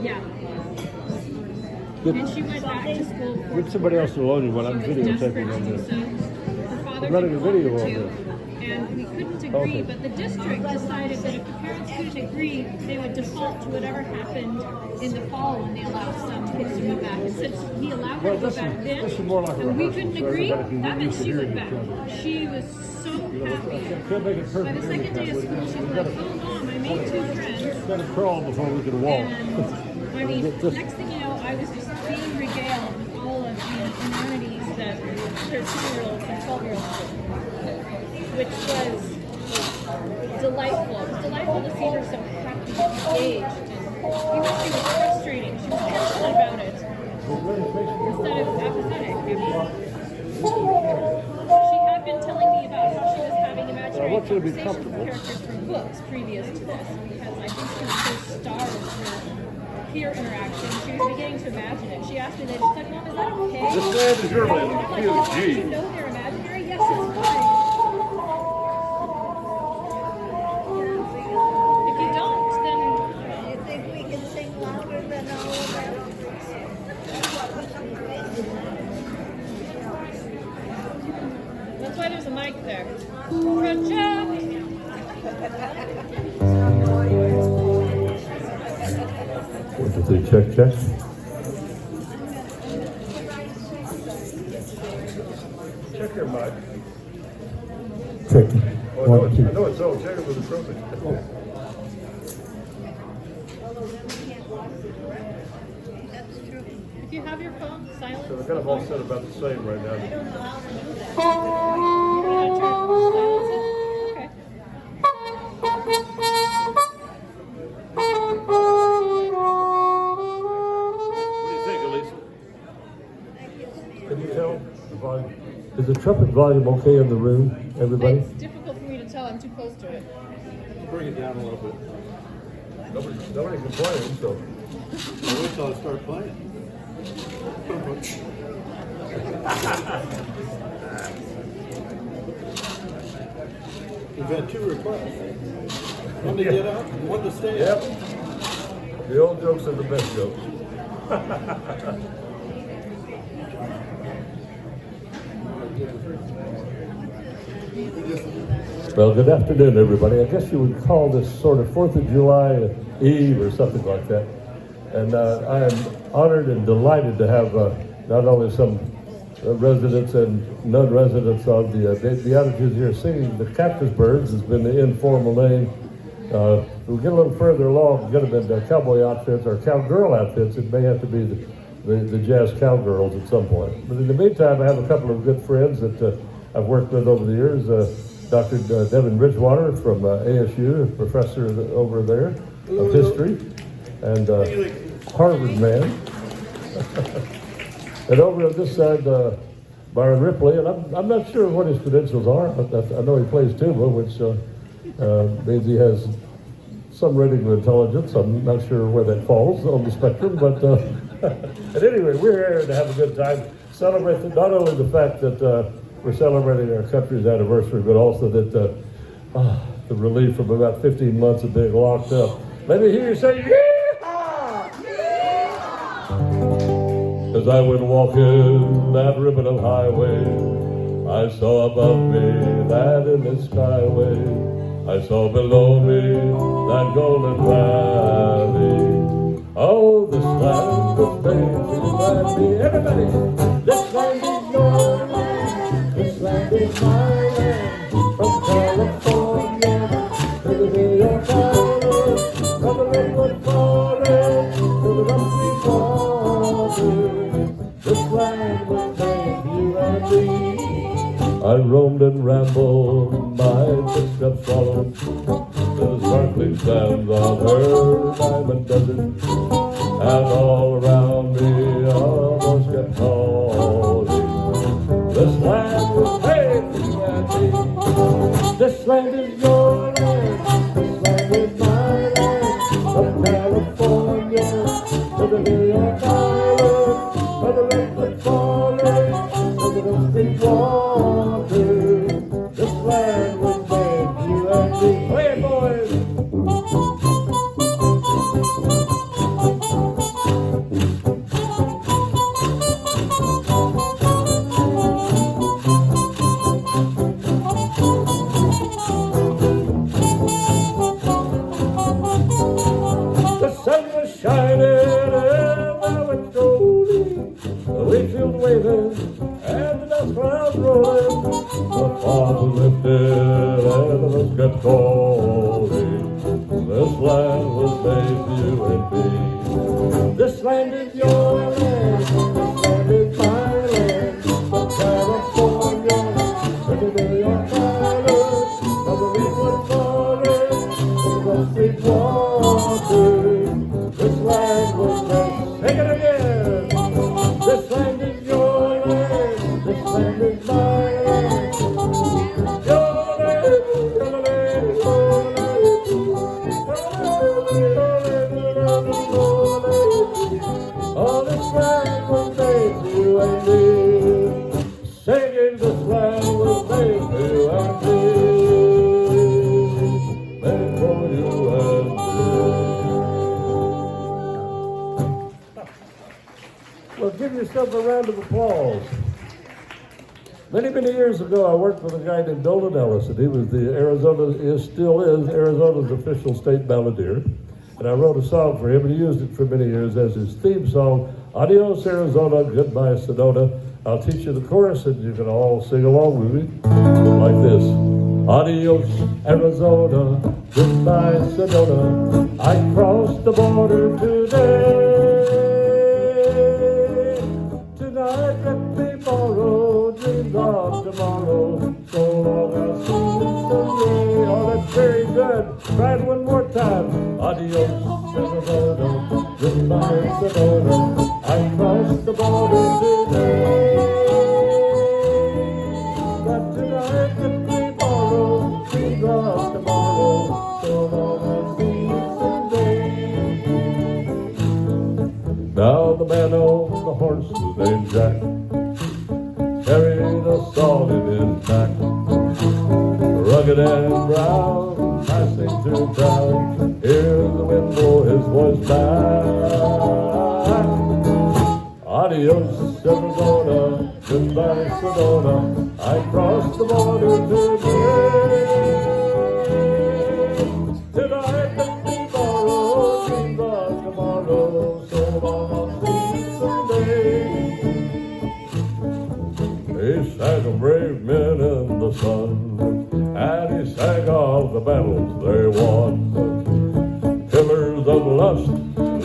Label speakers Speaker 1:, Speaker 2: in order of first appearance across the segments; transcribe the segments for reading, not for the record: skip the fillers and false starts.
Speaker 1: Yeah. And she went back to school.
Speaker 2: Get somebody else to loan you when I'm videotaping on this.
Speaker 1: Her father
Speaker 2: I'm running a video
Speaker 1: over
Speaker 2: on this.
Speaker 1: And we couldn't agree, but the district decided that if the parents couldn't agree, they would default to whatever happened in the fall when they allowed some kids to go back. And since he allowed her to go back then, and we couldn't agree, that meant she went back. She was so happy. By the second day of school, she's like, oh mom, I made 2 friends.
Speaker 2: Got to crawl before we can walk.
Speaker 1: And I mean, next thing you know, I was just being regaled with all of the amenities that 13-year-olds and 12-year-olds did, which was delightful. It was delightful to see her so happy and engaged. And even if she was frustrating, she was passionate about it instead of apathetic. I mean, she had been telling me about how she was having imaginary conversations with characters from books previous to this, because I think she was so starved for peer interaction. She was beginning to imagine it. She asked me that, she's like, Mom, is that okay?
Speaker 2: This land is your land.
Speaker 1: I'm like, oh, did you know they're imaginary? Yes, it's fine. If you don't, then
Speaker 3: You think we can sing louder than all of that?
Speaker 1: that's why there's a mic there. Project!
Speaker 2: What did they check? Check your mic.
Speaker 4: Check.
Speaker 2: Oh, I know it's so. Check it with the trumpet.
Speaker 3: That's true.
Speaker 1: If you have your phone silent,
Speaker 2: So they're kind of all set about the same right now.
Speaker 3: I don't know how to do that.
Speaker 1: you want to silence it? Okay.
Speaker 2: What do you think, Elisa?
Speaker 4: Can you tell the volume? Is the trumpet volume okay in the room, everybody?
Speaker 1: It's difficult for me to tell. I'm too close to it.
Speaker 2: Bring it down a little bit. Nobody complaining, so.
Speaker 5: I wish I'd start playing. We've had 2 requests. One to get up, one to stay up.
Speaker 2: Yep. The old jokes are the best jokes.
Speaker 4: Well, good afternoon, everybody. I guess you would call this sort of 4th of July Eve or something like that. And I am honored and delighted to have not only some residents and non-residents of the Beatitudes here singing. The Cactus Birds has been the informal name. If we get a little further along, it's going to be cowboy outfits or cowgirl outfits. It may have to be the jazz cowgirls at some point. But in the meantime, I have a couple of good friends that I've worked with over the years. Dr. Devin Bridgewater from ASU, a professor over there of history, and Harvard man. And over on this side, Byron Ripley, and I'm not sure what his credentials are. I know he plays tuba, which means he has some rating of intelligence. I'm not sure where that falls on the spectrum, but at any rate, we're here to have a good time, celebrate not only the fact that we're celebrating our country's anniversary, but also that the relief from about 15 months of being locked up. Let me hear you say, "Yeehaw!" As I went walking that ribbon of highway, I saw above me that endless skyway. I saw below me that golden valley. Oh, this land of faith is me. Everybody, this land is your land. This land is my land. From California to the New York Island, from the redwood forest to the rocky waters. This land will save you and me. I roamed and rambled, my footsteps followed the sparkling sands of her diamond desert, and all around me a voice kept calling, this land will save you and me. This land is your land, this land is my land, from California to the New York Island, from the redwood forest to the rocky waters. This land will save you and me. Play it, boys! This land was made for you and me. This land is your land. This land is my land. From California to the New York Island, from the Redwood Forest to the Sweet Water. This land was made. Take it again. This land is your land. This land is my land. Your land, your land, your land. Oh, this land was made for you and me. Singing, this land was made for you and me. Made for you and me. Well, give yourself a round of applause. Many, many years ago, I worked with a guy named Dolan Ellison. He was still is Arizona's official state balladeer. And I wrote a song for him, and he used it for many years as his theme song. Adios, Arizona, goodbye, Sedona. I'll teach you the chorus, and you can all sing along with me like this. Adios, Arizona, goodbye, Sedona. I crossed the border today. Tonight, let me borrow dreams of tomorrow. So long, I'll see you someday. Oh, that's very good. Try it one more time. Adios, Arizona, goodbye, Sedona. I crossed the border today. But tonight, let me borrow dreams of tomorrow. So long, I'll see you someday. Now the man on the horse was named Jack, carried a saw in his back, rugged and brown, passing through town. Hear the wind blow his voice back. Adios, Arizona, goodbye, Sedona. I crossed the border today. Tonight, let me borrow dreams of tomorrow. So long, I'll see you someday. He sang of brave men in the sun, and he sang of the battles they won. Killers of lust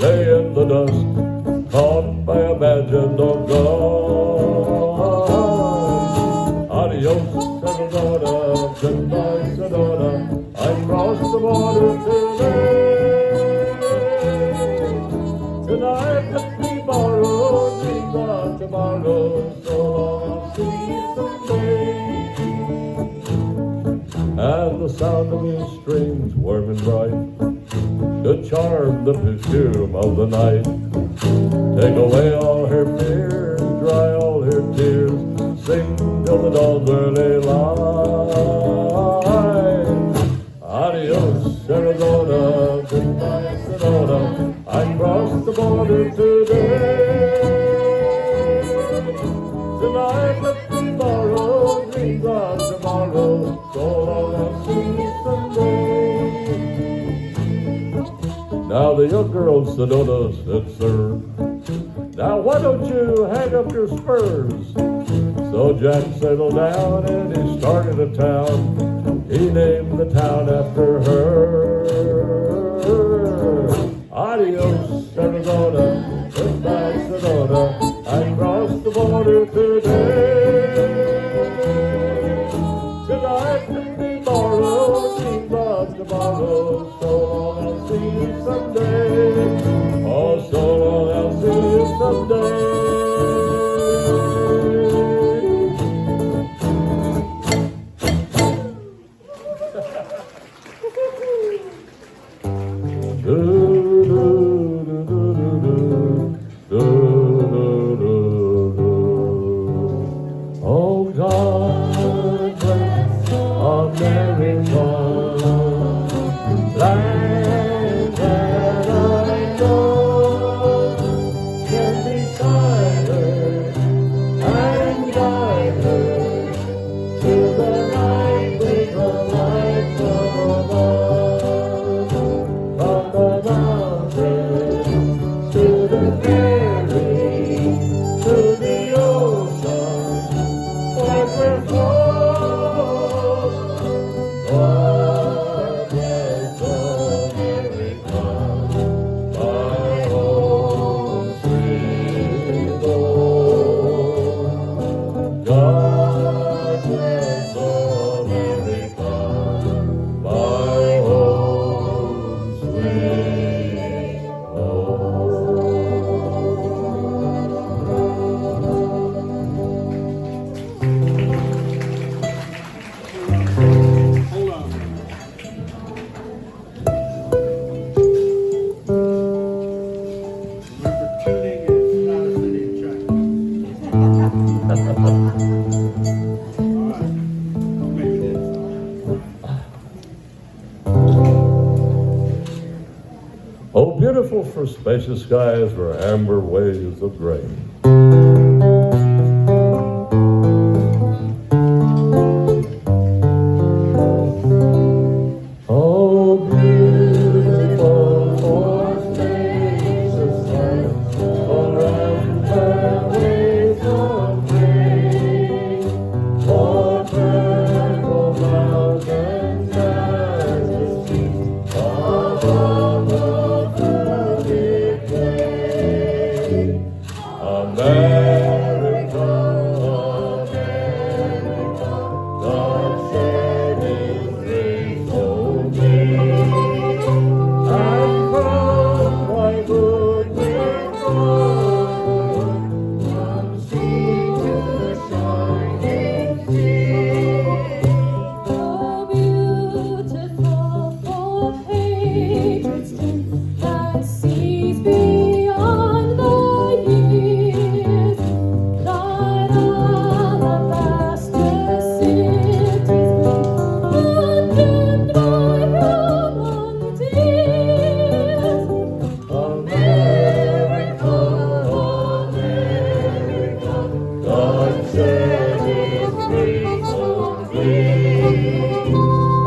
Speaker 4: lay in the dust, caught by a badge-end of gun. Adios, Arizona, goodbye, Sedona. I crossed the border today. Tonight, let me borrow dreams of tomorrow. So long, I'll see you someday. And the sound of his strings, warm and bright, to charm the perfume of the night. Take away all her fears, dry all her tears, sing till the dawn's early light. Adios, Arizona, goodbye, Sedona. I crossed the border today. Tonight, let me borrow dreams of tomorrow. So long, I'll see you someday. Now the young girl of Sedona said, sir, now why don't you hang up your spurs? So Jack settled down and he started a town. He named the town after her. Adios, Arizona, goodbye, Sedona. I crossed the border today. Tonight, let me borrow dreams of tomorrow. So long, I'll see you someday. Oh, so long, I'll see you someday. Oh God bless America, land that I know can be tired and guide her to the light with the light from above. From the
Speaker 5: Hold on. Remember, tuning is not a city in China. All right. Don't make it inside.
Speaker 4: Oh, beautiful for spacious skies were amber waves of grain. Oh, beautiful for spacious skies for amber waves of grain. For purple mountains as the streets above the flooded plain. America, America, God shed His grace on me. And crowned by good with honor, from sea to shining sea.
Speaker 6: Oh, beautiful for hatred's din that sees beyond the years. Thine alabaster cities gleam, undimmed by human tears.
Speaker 4: America, America, God shed His grace on thee.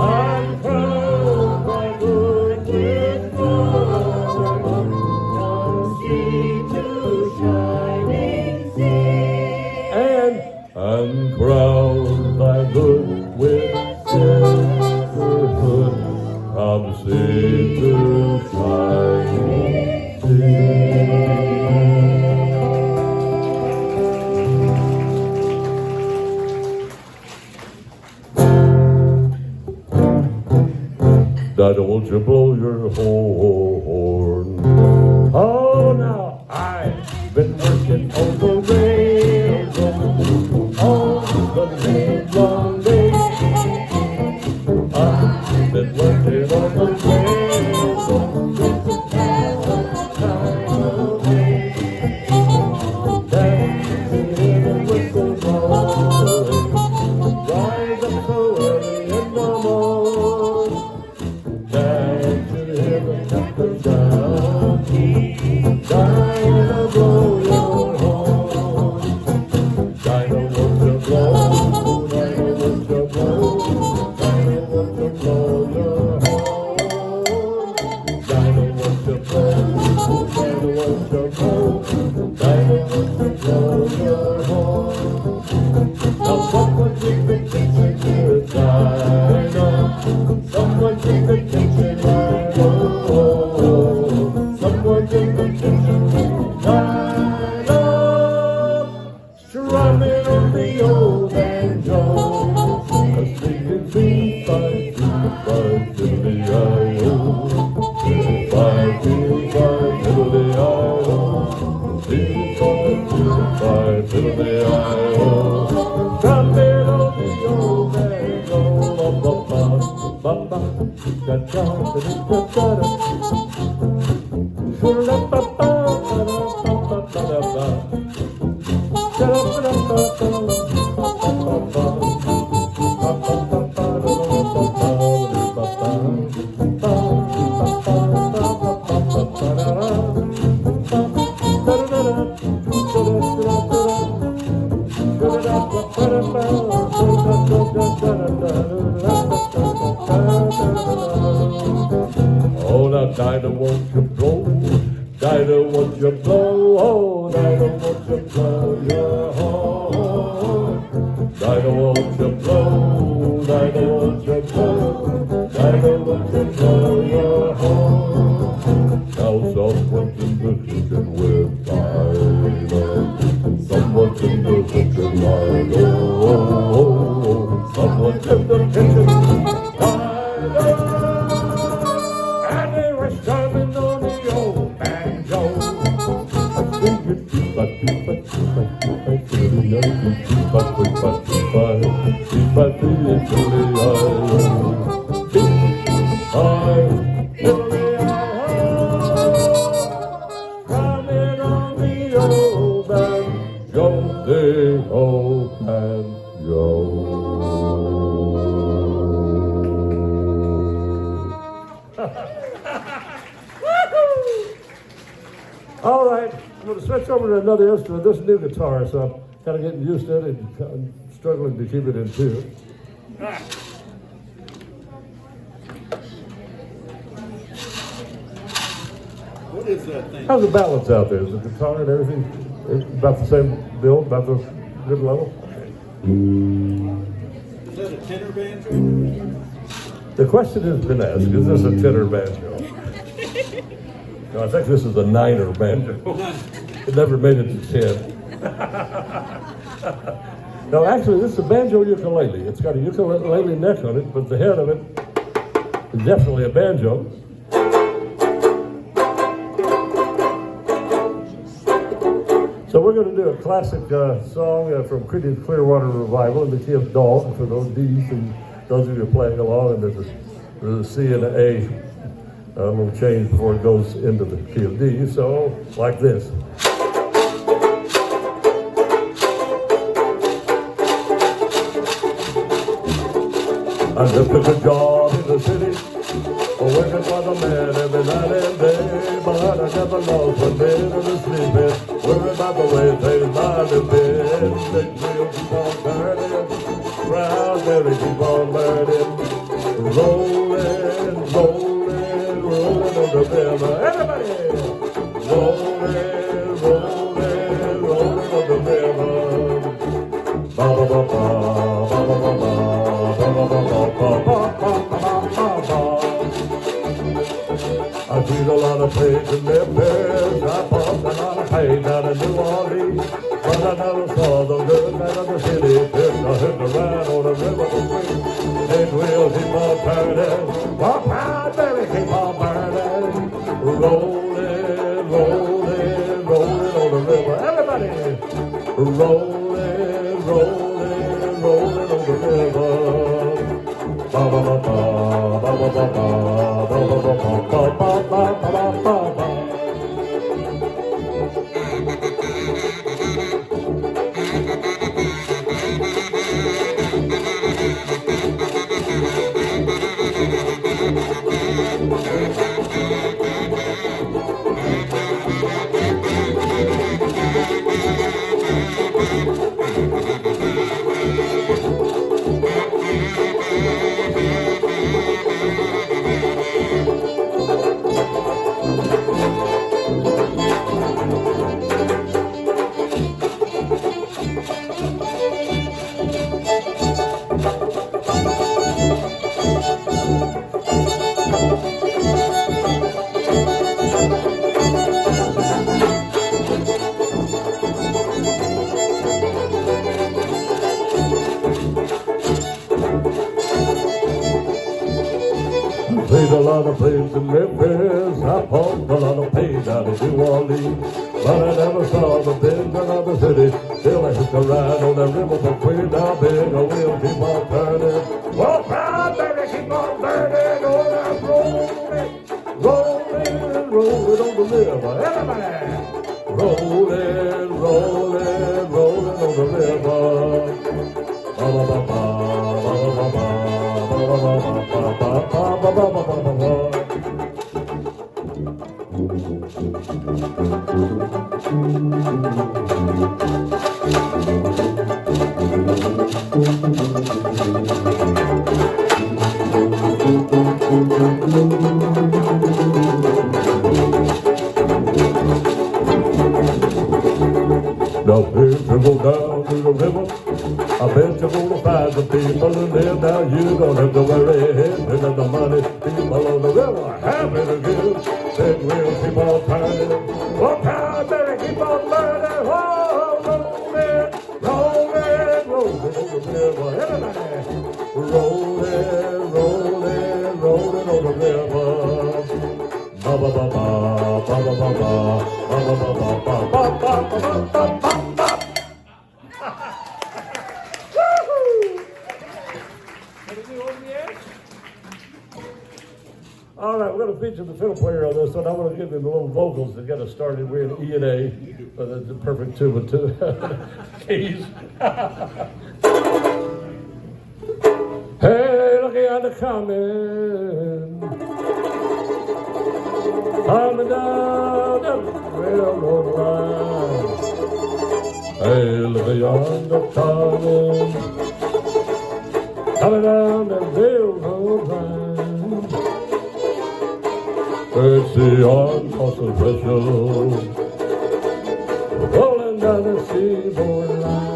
Speaker 4: And crowned by good with honor, from sea to shining sea. And crowned by good with sisterhood, from sea to shining sea. Daddy, won't you blow your horn? Oh, now I've been working on the railroad all the livelong day. I've been working on the railroad since the dawn of time away. Dancing in the whistle blowing, rise up so early in the morning. Dancing in the captain down, Dinah, blow your horn. Dinah, won't you blow? Dinah, won't you blow? Dinah, won't you blow your horn? Dinah, won't you blow? Dinah, won't you blow? Dinah, won't you blow your horn? Now someone take the kitchen here at Dinah. Someone take the kitchen right home. Someone take the kitchen right up. Strumming on the old banjo. A singing B5, B5, diddly-I-O. B5, B5, diddly-I-O. B5, B5, diddly-I-O. Drumming on the old banjo. Ba-ba, da-da, da-da-da-da-da. Shoo-la-ba-ba-da-da-ba-ba-da-ba. Oh, now Dinah, won't you blow? Dinah, won't you blow? Oh, Dinah, won't you blow your horn? Dinah, won't you blow? Dinah, won't you blow? Dinah, won't you blow your horn? Now someone's in the kitchen with Dinah. Someone's in the kitchen, Dinah. Oh, someone's in the kitchen, Dinah. And they were All right, I'm going to switch over to another instrument. This is new guitar, so I'm kind of getting used to it and struggling to keep it in tune.
Speaker 5: What is that thing?
Speaker 4: How's the balance out there? Is the guitar and everything about the same build, about the good level?
Speaker 5: Is that a tenor banjo?
Speaker 4: The question has been asked, is this a tenor banjo? No, I think this is a niner banjo. It never made it to 10. No, actually, this is a banjo ukulele. It's got a ukulele neck on it, but the head of it is definitely a banjo. So we're going to do a classic song from Creedence Clearwater Revival in the key of Dog for those D's and those of you playing along. And there's a C and an A, a little change before it goes into the key of D. So like this. I just took a job in the city, working for the man every night and day. But I never lost one bit of the sleeping, worried about the way things might have been. Big wheels keep on turning, round every keep on burning, rolling, rolling, rolling on the river. Everybody, rolling, rolling, rolling on the river. Ba ba ba ba, ba ba ba ba. I see a lot of pigs in their bears. I pumped a lot of hay down in New Orleans, but I never saw the good side of the city. Fish I hit the ride on the river to free. Big wheels keep on turning, walk round, baby, keep on burning. Rolling, rolling, rolling on the river. Everybody, rolling, rolling, rolling on the river. Ba ba ba ba, ba ba ba ba, ba ba ba ba, ba ba ba ba ba. Played a lot of plays in Memphis, I pumped a lot of pay down in New Orleans, but I never saw the big another city. Still I hit the ride on that river between our big a wheel keep on turning. Walk round, baby, keep on burning, oh that's rolling, rolling, rolling on the river. Everybody, rolling, rolling, rolling on the river. Ba ba ba ba, ba ba ba ba. Now if you go down to the river, I bet you're gonna find the people who live down. You don't have to worry, picking up the money. People on the river, happy to give. Big wheels keep on turning. Walk out there and keep on burning. Oh, rolling, rolling, rolling on the river. Everybody, rolling, rolling, rolling on the river. Ba ba ba ba, ba ba ba ba, ba ba ba ba, ba ba ba ba ba. All right, we're going to feature the fiddle player on this one. I'm going to give him the little vocals to get us started. We're in E and A, but that's a perfect two and two keys. Hey, looky at the coming, coming down. railroad line. Hey, look beyond the tunnel, coming down the railroad line. It's the armed forces vessel rolling down the seaboard line.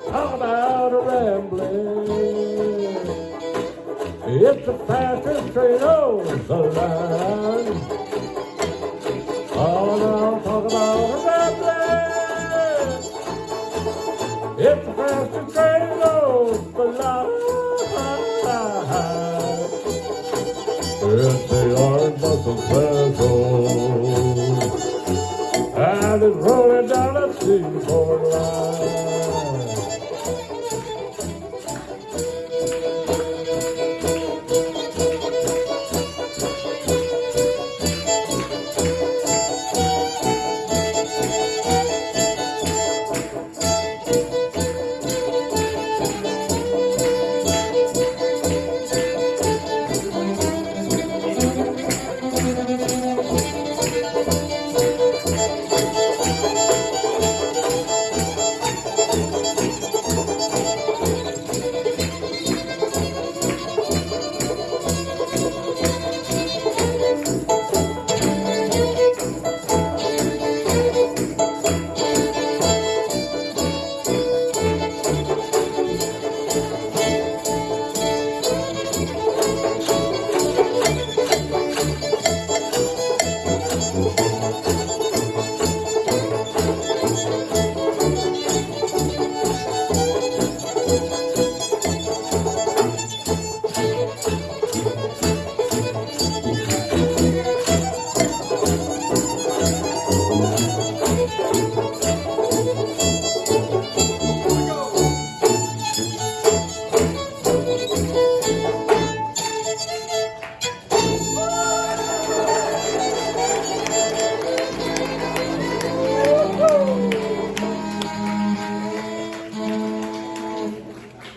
Speaker 4: Talk about a rambling. It's the fastest train on the line. Oh, now talk about a rambling. It's the fastest train on the line. It's the orange muscle special. And it's rolling down the seaboard line.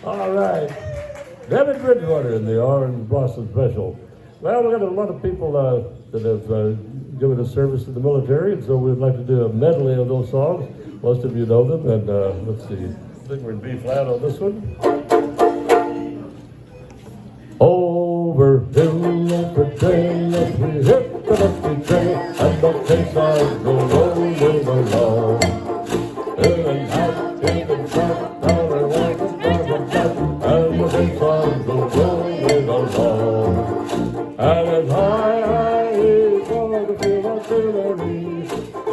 Speaker 4: All right. David Bridgewater in the Orange Blossom Special. Well, we've got a lot of people that have given us service in the military, and so we'd like to do a medley of those songs. Most of you know them, and let's see. I think we're in B flat on this one. Over hill over trail, as we hit the dusty trail, and the chase signs go rolling along. In and out, in and out, down and walking down the track, and the chase signs go rolling along. And as high is over the field artillery,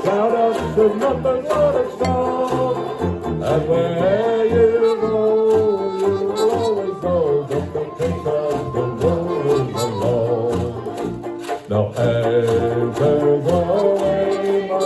Speaker 4: shout out to nothing but a stop. And where you go, you'll always know that the chase signs go rolling along. Now anchors away, my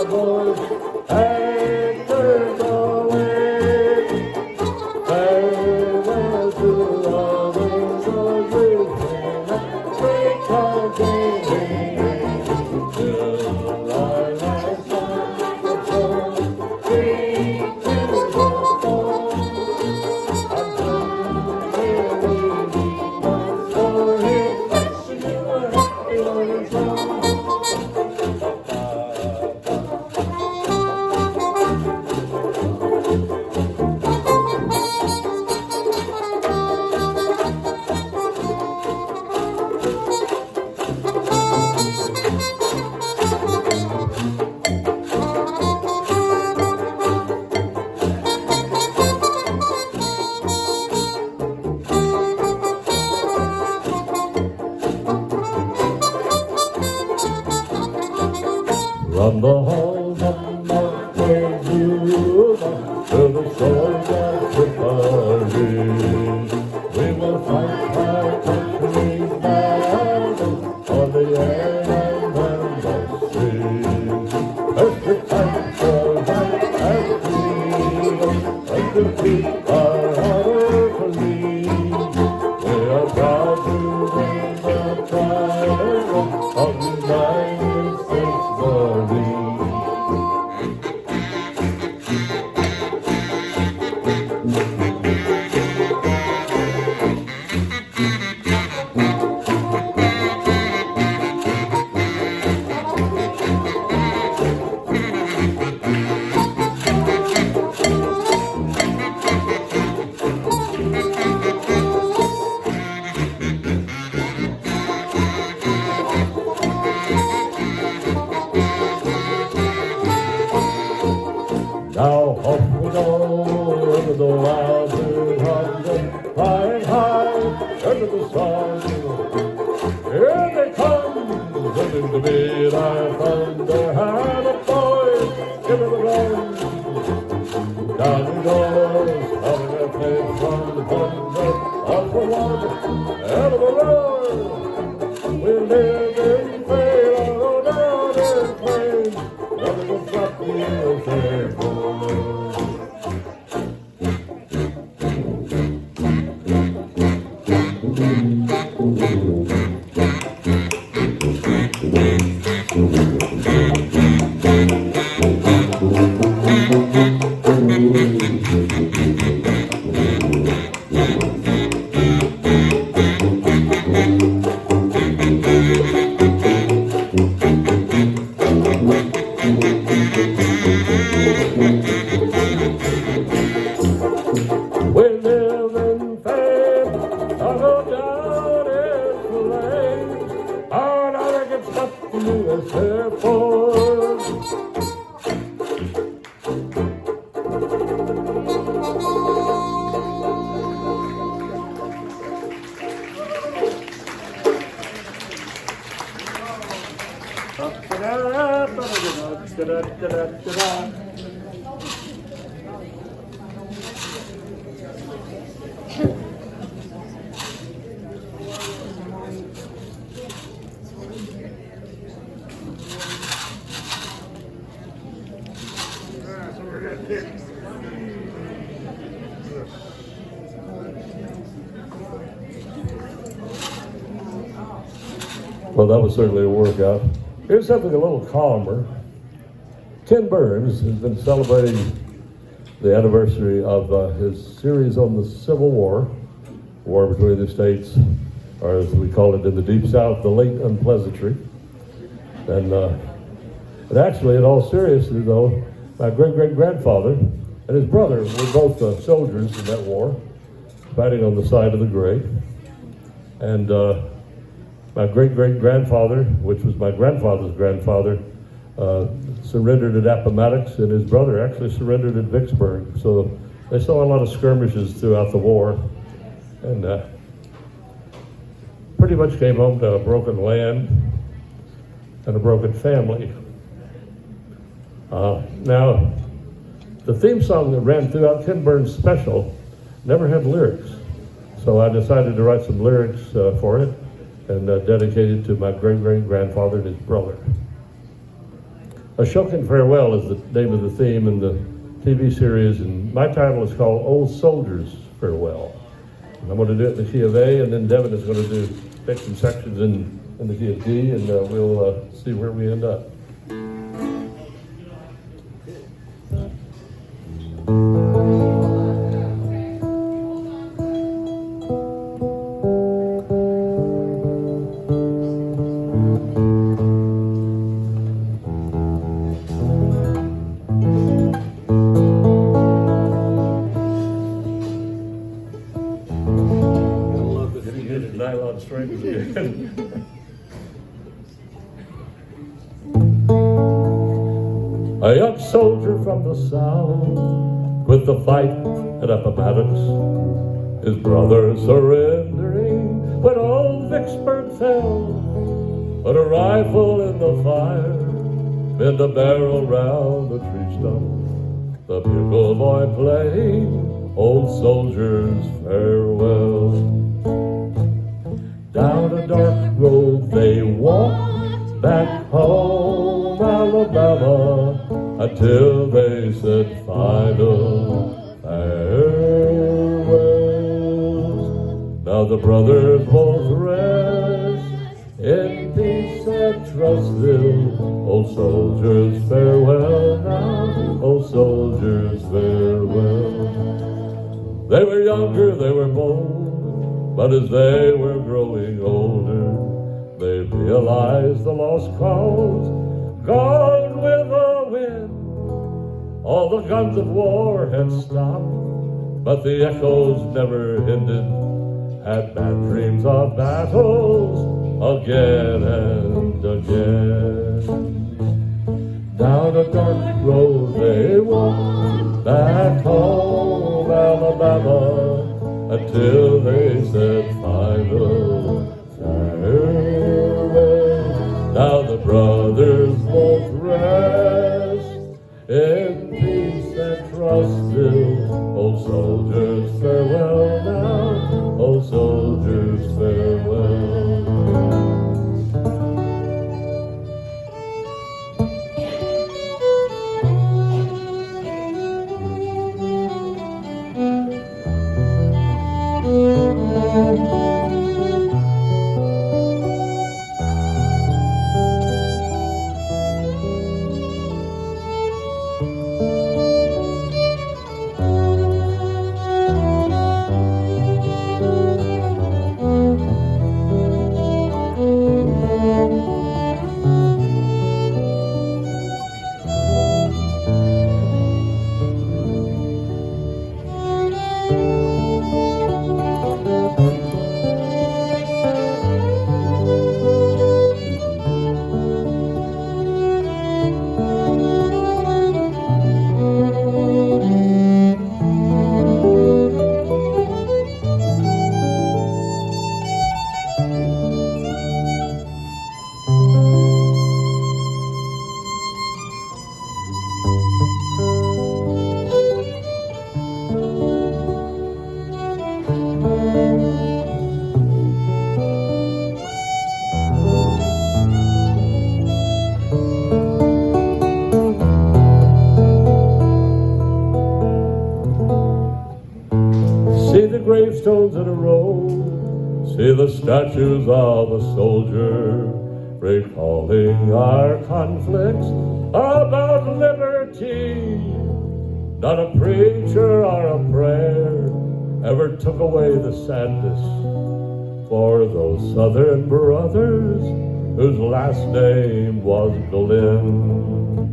Speaker 4: Now off we go into the wild hunter, flying high under the sun. Here they come, running to beat our thunder. Hand up, boys, give it a run. Down we go, having a plane from the thunder, off the water, out of the road. We live in faith, oh, down in plain, never will drop the USA for we live in fame, I go down in flames. Oh, now I get stuck to U.S. airport. Well, that was certainly a workout. Here's something a little calmer. Ken Burns has been celebrating the anniversary of his series on the Civil War, war between the states, or as we call it in the Deep South, the late unpleasantry. And actually, in all seriousness, though, my great-great-grandfather and his brother were both soldiers in that war, fighting on the side of the great. And my great-great-grandfather, which was my grandfather's grandfather, surrendered at Appomattox, and his brother actually surrendered at Vicksburg. So they saw a lot of skirmishes throughout the war, and pretty much came home to a broken land and a broken family. Now, the theme song that ran throughout Ken Burns' special never had lyrics, so I decided to write some lyrics for it and dedicate it to my great-great-grandfather and his brother. A Shokin Farewell is the name of the theme in the TV series, and my title is called Old Soldier's Farewell. And I'm going to do it in the key of A, and then Devin is going to take some sections in the key of D, and we'll see where we end up. Nylon strings again. A young soldier from the south, with the fight at Appomattox, his brother surrendering when old Vicksburg fell. But a rifle in the fire bent a barrel round a tree stump. The bugle boy playing Old Soldier's Farewell. Down a dark road they walked back home, Alabama, until they said final farewells. Now the brothers both rest in peace and trustville. Old soldiers, farewell now, old soldiers, farewell. They were younger, they were bold, but as they were growing older, they realized the lost cause gone with the wind. All the guns of war had stopped, but the echoes never ended. Had bad dreams of battles again and again. Down a dark road they walked back home, Alabama, until they said final farewell. Now the brothers both rest in peace and trust still. Oh soldiers, farewell now. Oh soldiers, farewell. See the gravestones in a row, see the statues of a soldier, recalling our conflicts about liberty. Not a preacher or a prayer ever took away the sadness for those Southern brothers whose last name was Glenn.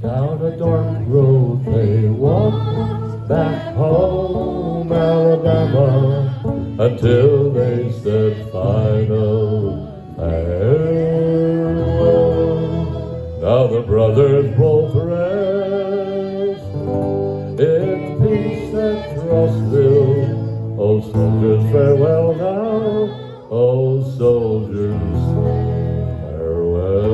Speaker 4: Down a dark road they walked back home, Alabama, until they said final farewell. Now the brothers both rest in peace and trust still. Oh soldiers, farewell now. Oh soldiers, farewell.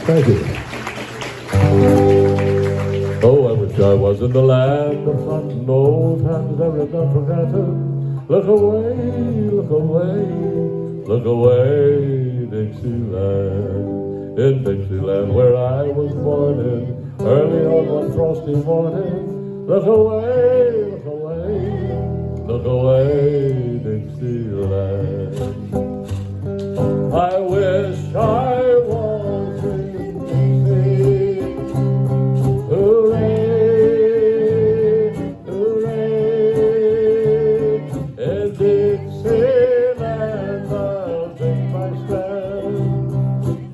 Speaker 4: Thank you. Oh, I wish I was in the land of fun old times I would not forget it. Look away, look away, look away, Dixieland. In Dixieland where I was born in, early on one frosty morning. Look away, look away, look away, Dixieland. I wish I was in Dixie. Hooray, hooray. In Dixieland I'll take my stand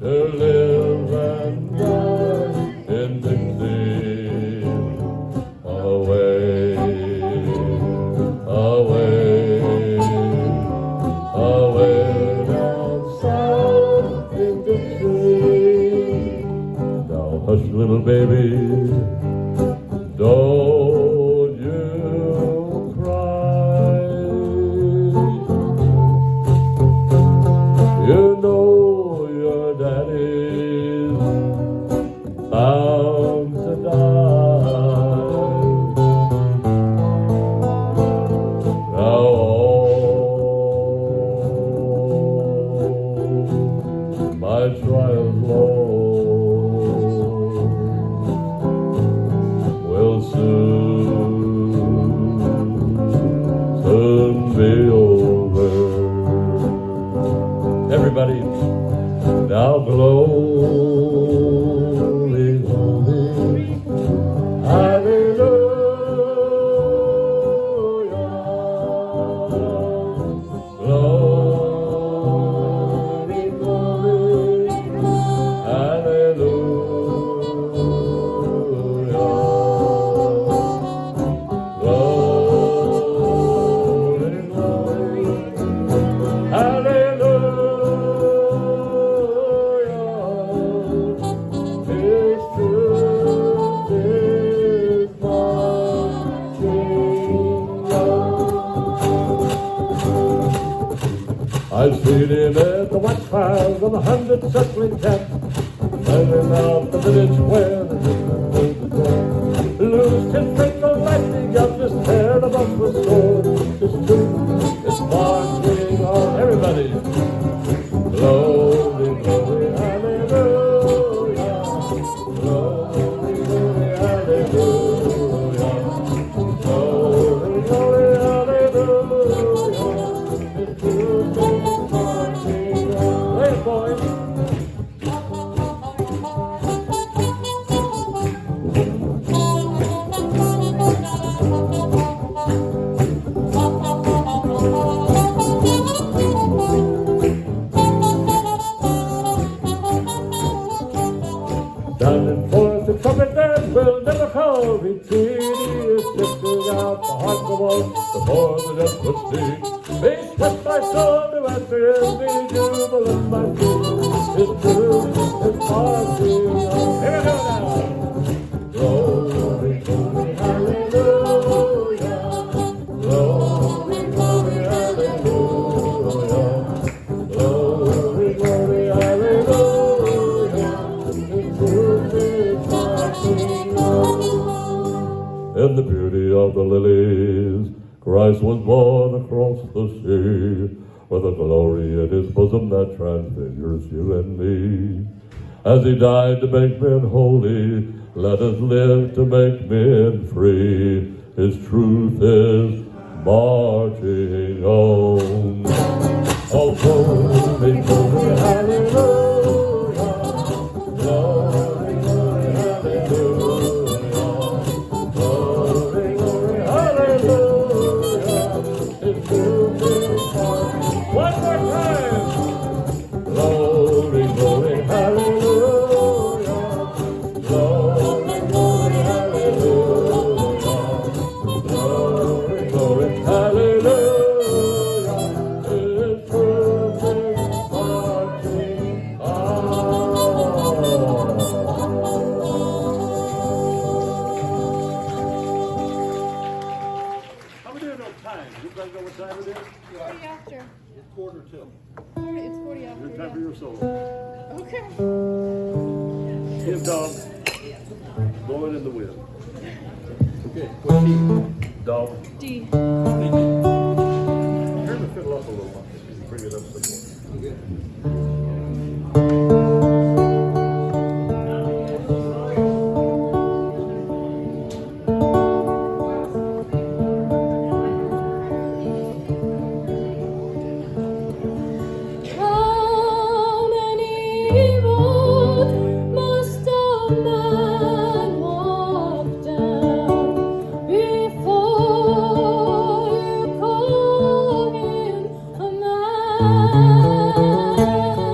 Speaker 4: to live and die in Dixie. Away, away, away down south in Dixie. Now hush, little baby, don't you cry. You know your daddy's bound to die. Now all my trials, Lord, will soon be over. Everybody, now glory, glory, hallelujah, glory, glory, hallelujah, glory, glory, hallelujah. His truth is marching on. I've seen him at the white clouds on 100 circling camp, running out the village where the different roads go. Loosed his strength on lightning out this tear above the sword. His truth is marching on. Everybody, glory, glory, hallelujah. Glory, glory, hallelujah. Glory, glory, hallelujah. His truth is marching on. Play it, boys. Sounding forth the trumpet that will never call retreat. He is lifting out the heart of the wall before the death would speak. Be swept my soul to answer him, be jubilant my feet. His truth is marching on. Here we go now. Glory, glory, hallelujah. Glory, glory, hallelujah. Glory, glory, hallelujah. His truth is marching on. In the beauty of the lilies, Christ was born across the sea, with a glory in his bosom that transfigures you and me. As he died to make men holy, let us live to make men free. His truth is marching on. Oh, glory, glory, hallelujah. Glory, glory, hallelujah. Glory, glory, hallelujah. His truth is marching. One more time. Glory, glory, hallelujah. Glory, glory, hallelujah. Glory, glory, hallelujah. His truth is marching on.
Speaker 5: How we doing on time? You guys know what time it is?
Speaker 3: 40 after.
Speaker 5: It's quarter till.
Speaker 3: It's 40 after.
Speaker 5: Good time for your solo.
Speaker 3: Okay.
Speaker 5: Give dog. Blowing in the wind. Okay, what key? Dog.
Speaker 1: D.
Speaker 5: Turn the fiddle up a little bit. Bring it up some more.
Speaker 6: How many roads must a man walk down before you call him a man?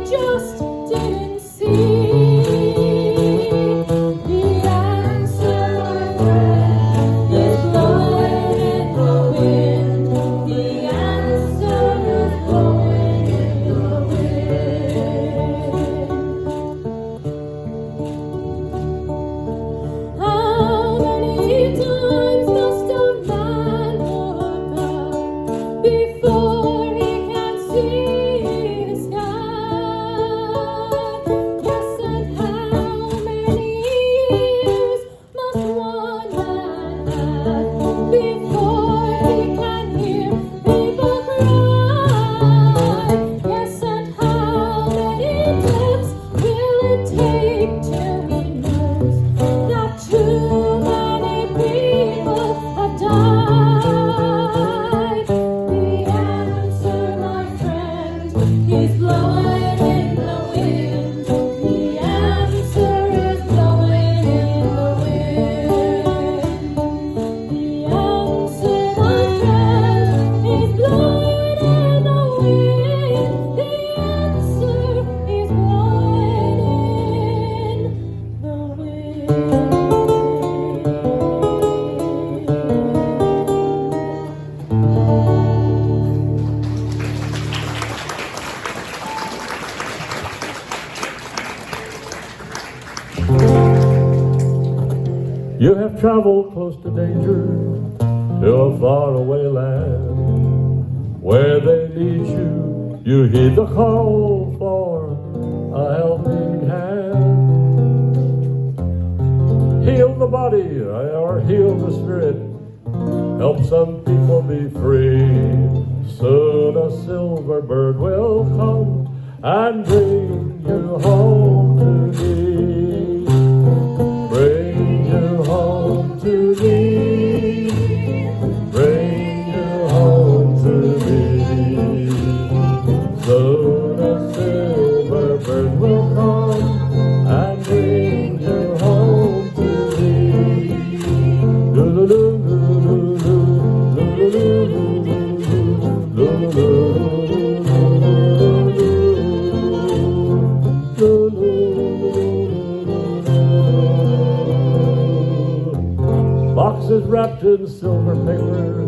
Speaker 6: just didn't see. The answer, my friend, is blowing in the wind. The answer is blowing in the wind. How many times must a man look up before he can see the sky? Yes, and how many years must one man have before he can hear people cry? Yes, and how many deaths will it take till he knows that too many people have died? The answer, my friend, is blowing in the wind. The answer is blowing in the wind. The answer, my friend, is blowing in the wind. The answer is blowing in the
Speaker 4: You have traveled close to danger, to a faraway land, where they need you, you heed the call for a helping hand. Heal the body or heal the spirit, help some people be free. Soon a silver bird will come and bring you home to me. Bring you home to me. Bring you home to me. Soon a silver bird will come and bring you home to me. Boxes wrapped in silver paper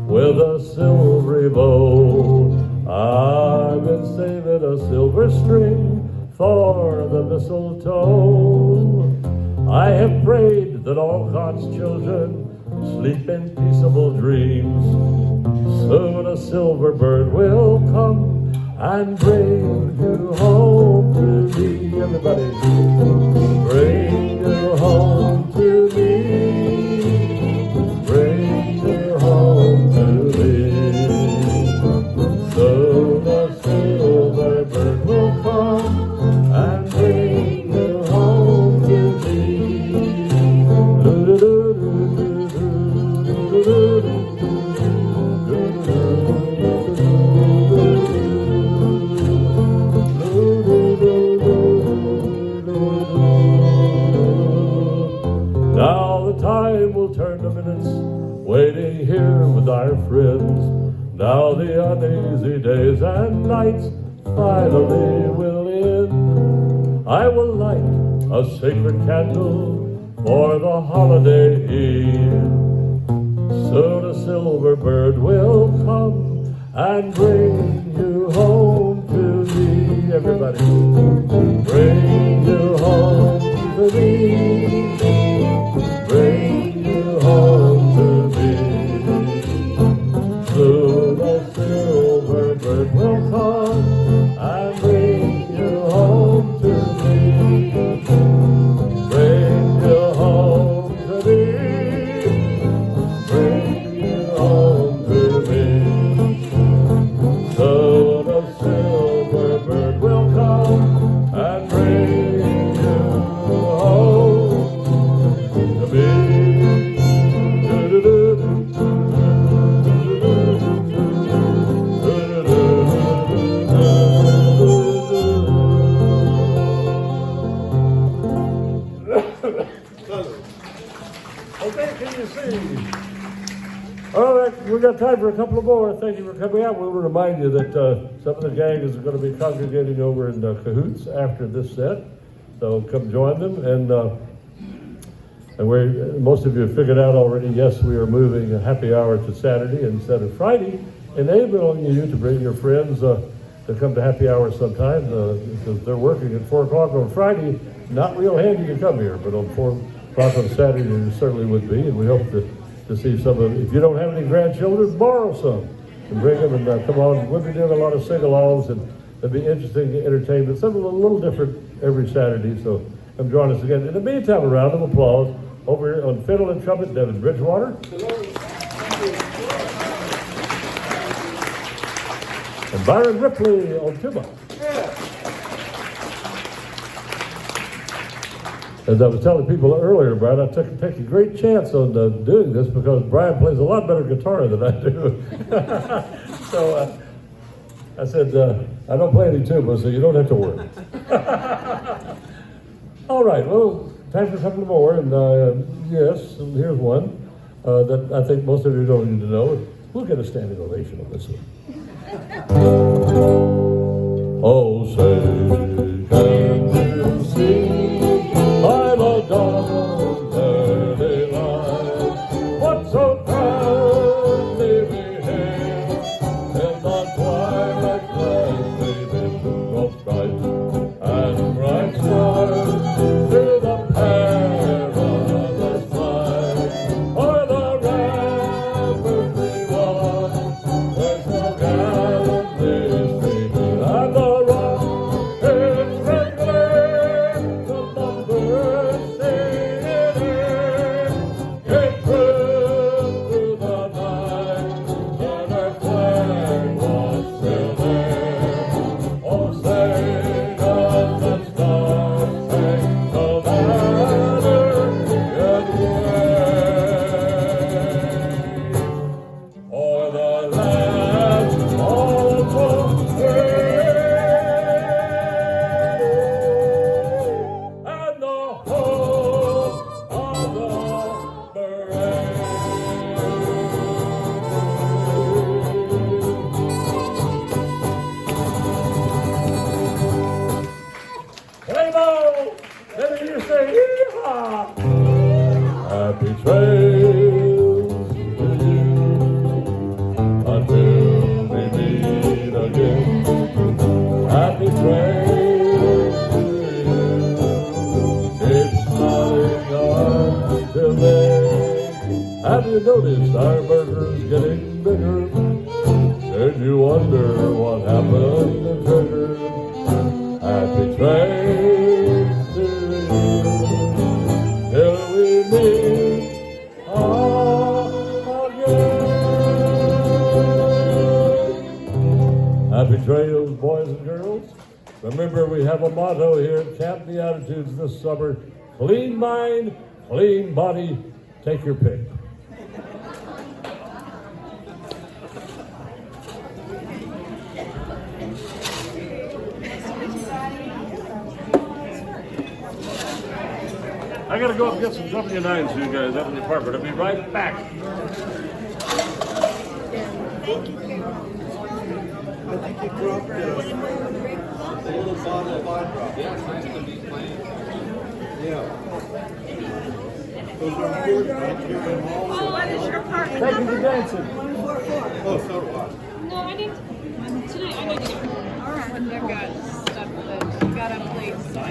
Speaker 4: with a silvery bow. I've been saving a silver string for the mistletoe. I have prayed that all God's children sleep in peaceable dreams. Soon a silver bird will come and bring you home to me. Everybody, bring you home to me. Bring you home to me. Soon a silver bird will come and bring you home to me. Now the time will turn to minutes, waiting here with our friends. Now the uneasy days and nights finally will end. I will light a sacred candle for the holiday eve. Soon a silver bird will come and bring you home to me. Everybody, bring you home to me. Bring you home to me. Soon a silver bird will come and bring you home to me. Bring you home to me. Bring you home to me. Soon a silver bird will come and bring got time for a couple of more. Thank you for coming out. We will remind you that some of the gang is going to be congregating over in Cahoots after this set. So come join them. And most of you have figured out already, yes, we are moving a happy hour to Saturday instead of Friday, enabling you to bring your friends to come to happy hour sometime because they're working at 4 o'clock on Friday. Not real handy to come here, but on 4 o'clock on Saturday you certainly would be, and we hope to see some of, if you don't have any grandchildren, borrow some and bring them and come on. We'll be doing a lot of sing-alongs and it'll be interesting entertainment, something a little different every Saturday, so come join us again. In the meantime, a round of applause over here on fiddle and trumpet, Devin Bridgewater. And Byron Ripley on tuba. As I was telling people earlier, Brian, I take a great chance on doing this because Brian plays a lot better guitar than I do. So I said, I don't play any tuba, so you don't have to worry. All right, well, time for a couple more. And yes, and here's one that I think most of you don't need to know. We'll get a standing ovation on this one. Oh, say, can you see by the dawn's early light what so proudly behaved in the twilight gleaming of bright and bright stars through the perilous night, o'er the ramparts we walk, where so gallantly streaming, and the rocket's red glare, the thunderous singing air, came through the night, and our flag was still there. Oh, say does the stars hang the banner yet wave, o'er the land also and the hope of the brave. Rainbow, let me hear you say yeehaw. Happy trails to you until we meet again. Happy trails to you. Keep smiling on till then. Have you noticed our burgers getting bigger? Did you wonder what happened to Trigger? Happy trails to you till we meet again. Happy trails, boys and girls. Remember, we have a motto here at Camp Beatitudes this summer: clean mind, clean body, take your pick. I gotta go up and get some W9s for you guys up in the apartment. I'll be right back.
Speaker 5: I think you dropped a little bottle of eye drop. Yeah. Those are important, right? You're in all
Speaker 1: Oh, what is your partner?
Speaker 4: Thank you for dancing.
Speaker 5: Oh, so do I.
Speaker 1: No, I need tonight. I need to get. All right. I've got stuff that got up late, so I